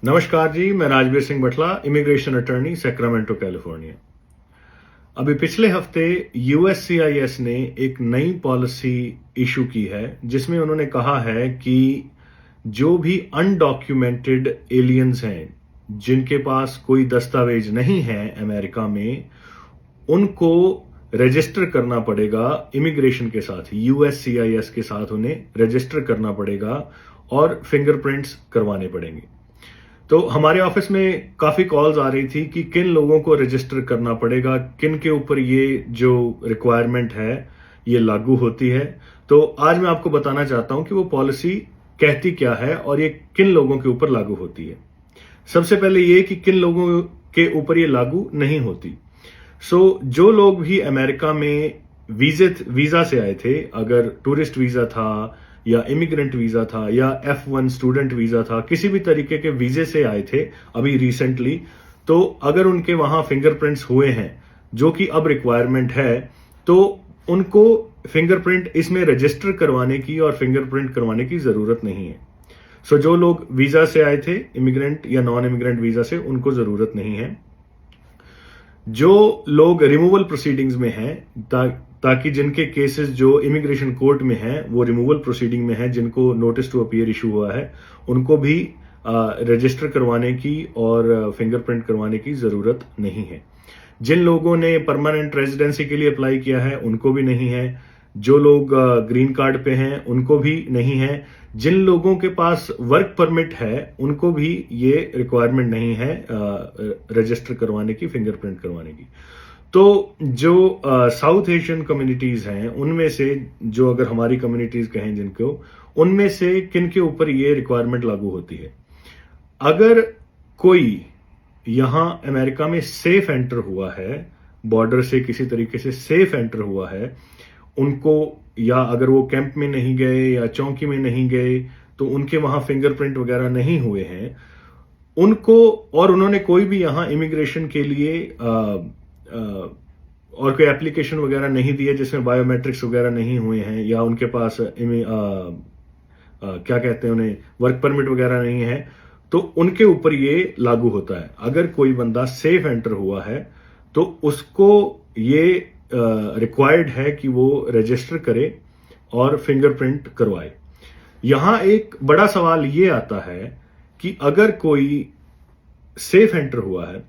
नमस्कार जी, मैं राजवीर सिंह बटला, immigration attorney, Sacramento, California. अभी पिछले हफ्ते यूएससीआईएस ने एक नई पॉलिसी इशू की है जिसमें उन्होंने कहा है कि जो भी अनडॉक्यूमेंटेड एलियंस हैं, जिनके पास कोई दस्तावेज नहीं है अमेरिका में, उनको रजिस्टर करना पड़ेगा इमिग्रेशन के साथ, यूएससीआईएस के साथ उन्हें रजिस्टर करना पड़ेगा और फिंगरप्रिंट्स करवाने पड़ेंगे। तो हमारे ऑफिस में काफी कॉल्स आ रही थी कि किन लोगों को रजिस्टर करना पड़ेगा, किन के ऊपर ये जो रिक्वायरमेंट है ये लागू होती है। तो आज मैं आपको बताना चाहता हूं कि वो पॉलिसी कहती क्या है और ये किन लोगों के ऊपर लागू होती है। सबसे पहले ये कि किन लोगों के ऊपर ये लागू नहीं होती। जो लोग भी अमेरिका में वीजा से आए थे, अगर टूरिस्ट वीजा था या इमिग्रेंट वीजा था या F1 स्टूडेंट वीजा था, किसी भी तरीके के वीजे से आए थे अभी रिसेंटली, तो अगर उनके वहां फिंगरप्रिंट्स हुए हैं, जो कि अब रिक्वायरमेंट है, तो उनको फिंगरप्रिंट इसमें रजिस्टर करवाने की और फिंगरप्रिंट करवाने की जरूरत नहीं है। जो लोग वीजा से आए थे, इमिग्रेंट या नॉन इमिग्रेंट वीजा से, उनको जरूरत नहीं है। जो लोग रिमूवल प्रोसीडिंग्स में हैं, ताकि जिनके केसेस जो इमिग्रेशन कोर्ट में हैं वो रिमूवल प्रोसीडिंग में हैं, जिनको नोटिस टू अपीयर इशू हुआ है, उनको भी रजिस्टर करवाने की और फिंगरप्रिंट करवाने की जरूरत नहीं है। जिन लोगों ने परमानेंट रेजिडेंसी के लिए अप्लाई किया है उनको भी नहीं है। जो लोग ग्रीन कार्ड पे हैं उनको भी नहीं है। जिन लोगों के पास वर्क परमिट है उनको भी ये रिक्वायरमेंट नहीं है रजिस्टर करवाने की, फिंगरप्रिंट करवाने की। तो जो साउथ एशियन कम्युनिटीज हैं उनमें से, जो अगर हमारी कम्युनिटीज कहें जिनको, उनमें से किन के ऊपर ये रिक्वायरमेंट लागू होती है। अगर कोई यहां अमेरिका में सेफ एंटर हुआ है, बॉर्डर से किसी तरीके से सेफ एंटर हुआ है, उनको, या अगर वो कैंप में नहीं गए या चौकी में नहीं गए, तो उनके वहां फिंगरप्रिंट वगैरह नहीं हुए हैं उनको, और उन्होंने कोई भी यहां इमिग्रेशन के लिए और कोई एप्लीकेशन वगैरह नहीं दी है जिसमें बायोमेट्रिक्स वगैरह नहीं हुए हैं, या उनके पास क्या कहते हैं उन्हें, वर्क परमिट वगैरह नहीं है, तो उनके ऊपर ये लागू होता है। अगर कोई बंदा सेफ एंटर हुआ है तो उसको ये रिक्वायर्ड है कि वो रजिस्टर करे और फिंगरप्रिंट करवाए। यहां एक बड़ा सवाल ये आता है कि अगर कोई सेफ एंटर हुआ है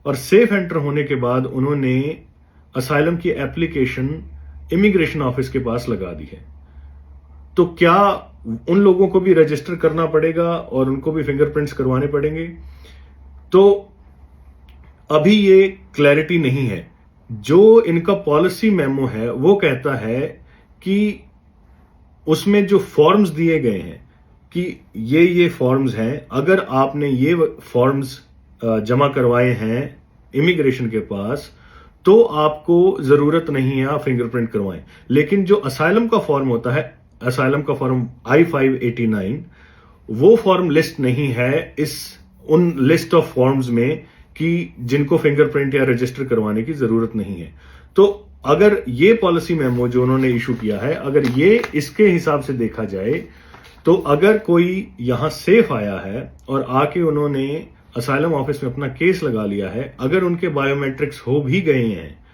और सेफ एंटर होने के बाद उन्होंने असाइलम की एप्लीकेशन इमिग्रेशन ऑफिस के पास लगा दी है, तो क्या उन लोगों को भी रजिस्टर करना पड़ेगा और उनको भी फिंगरप्रिंट्स करवाने पड़ेंगे? तो अभी ये क्लैरिटी नहीं है। जो इनका पॉलिसी मेमो है वो कहता है कि उसमें जो फॉर्म्स दिए गए हैं कि ये फॉर्म्स हैं, अगर आपने ये फॉर्म्स जमा करवाए हैं इमिग्रेशन के पास तो आपको जरूरत नहीं है आप फिंगरप्रिंट करवाएं। लेकिन जो असाइलम का फॉर्म होता है, असाइलम का फॉर्म I-589, वो फॉर्म लिस्ट नहीं है उन लिस्ट ऑफ फॉर्म्स में कि जिनको फिंगरप्रिंट या रजिस्टर करवाने की जरूरत नहीं है। तो अगर ये पॉलिसी मेमो जो उन्होंने इशू किया है, अगर ये इसके हिसाब से देखा जाए, तो अगर कोई यहां सेफ आया है और आके उन्होंने असाइलम ऑफिस में अपना केस लगा लिया है, अगर उनके बायोमेट्रिक्स हो भी गए हैं,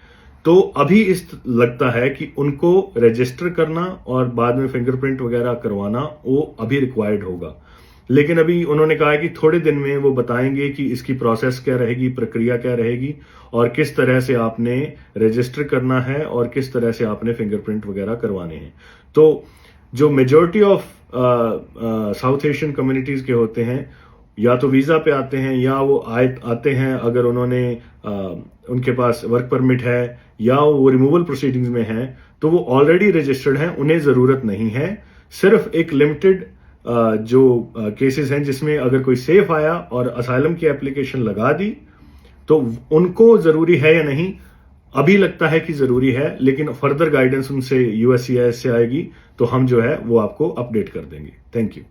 तो अभी लगता है कि उनको रजिस्टर करना और बाद में फिंगरप्रिंट वगैरह करवाना वो अभी रिक्वायर्ड होगा। लेकिन अभी उन्होंने कहा है कि थोड़े दिन में वो बताएंगे कि इसकी प्रोसेस क्या रहेगी, प्रक्रिया क्या रहेगी, और किस तरह से आपने रजिस्टर करना है और किस तरह से आपने फिंगरप्रिंट वगैरह करवाने हैं। तो जो majority of south Asian communities के होते हैं, या तो वीजा पे आते हैं या वो आते हैं अगर उन्होंने उनके पास वर्क परमिट है या वो रिमूवल प्रोसीडिंग्स में हैं, तो वो ऑलरेडी रजिस्टर्ड हैं, उन्हें जरूरत नहीं है। सिर्फ एक लिमिटेड जो केसेस हैं जिसमें अगर कोई सेफ आया और असाइलम की एप्लीकेशन लगा दी, तो उनको जरूरी है या नहीं, अभी लगता है कि जरूरी है, लेकिन फर्दर गाइडेंस उनसे यूएससीआईएस से आएगी तो हम जो है वो आपको अपडेट कर देंगे। Thank you.